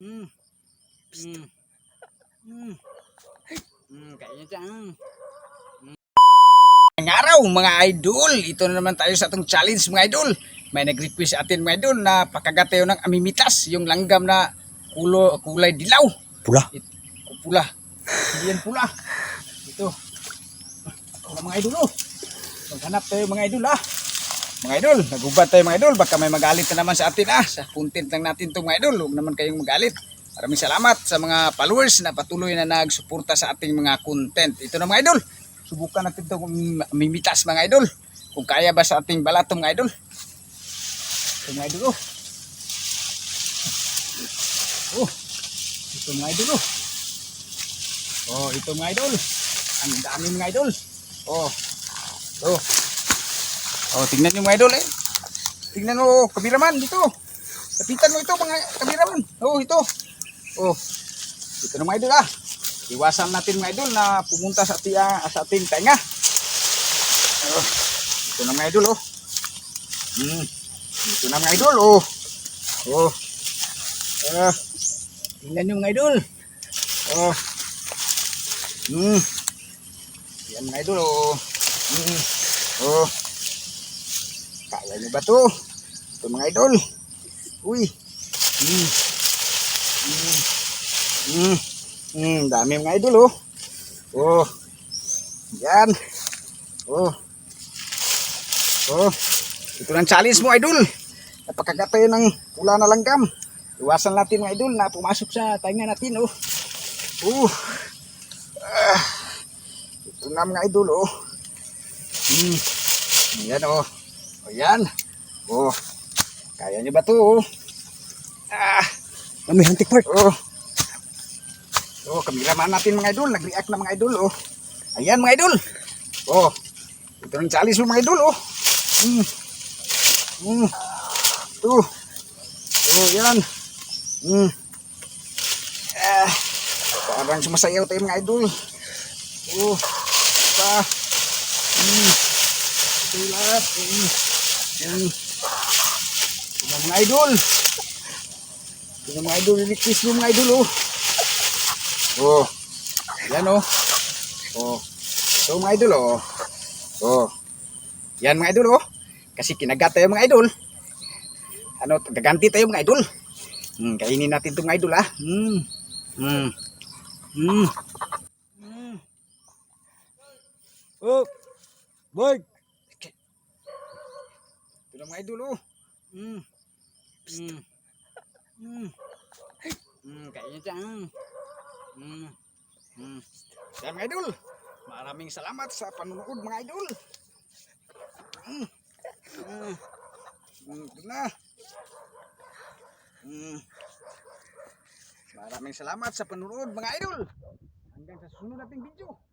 Hmm. Hmm. Hmm. Kayaknya dyan. Ngayong araw mga idol, ito na naman tayo sa atong challenge mga idol. May nag-request sa atin mga idol na pakagatayo ng amimitas, yung langgam na kulay dilaw. Pula. Pula. Hindi yan pula. Ito. Ito mga idol. Maghanap tayo mga idol Mga idol, nagubad tayo mga idol. Baka may magalit na naman sa atin sa content lang natin to mga idol. Huwag naman kayong magalit. Maraming salamat sa mga followers na patuloy na nagsuporta sa ating mga content. Ito na mga idol. Subukan natin ito kung mimitas mga idol. Kung kaya ba sa ating balatong mga idol. Ito mga idol Ito mga idol ito mga idol. Ang dami mga idol. Tingnan niyo mga idol Tingnan mo kameraman dito. Kapitan mo ito mga kameraman. Ito. Ito na mga idol Iwasan natin mga idol na pumunta sa ating tenga. Ito na mga idol Ito na mga idol tingnan nyo mga idol. Yan mga idol kaya nyo ba to? Ito mga idol. Uy. Dami mga idol yan. Ito ng challenge mo idol. Napakagatay ng pula na langgam. Iwasan natin mga idol na pumasok sa tainga natin ito na mga idol yan yan kaya nyo ba to May hantik part. kameraman natin mga idol, nag-react na mga idol ayan mga idol ito ng challenge mo mga idol yan parang sumasayaw tayo mga idol ito lahat ito mga idol request mo mga idol yan ito mga idol yan mga idol kasi kinagat tayo mga idol gaganti tayo mga idol kainin natin itong idol Boy. ito na mga idol kayaknya dyan yan mga idol, maraming salamat sa panunood mga idol. Ito na. Maraming salamat sa panunood mga idol. Hanggang sa susunod nating video.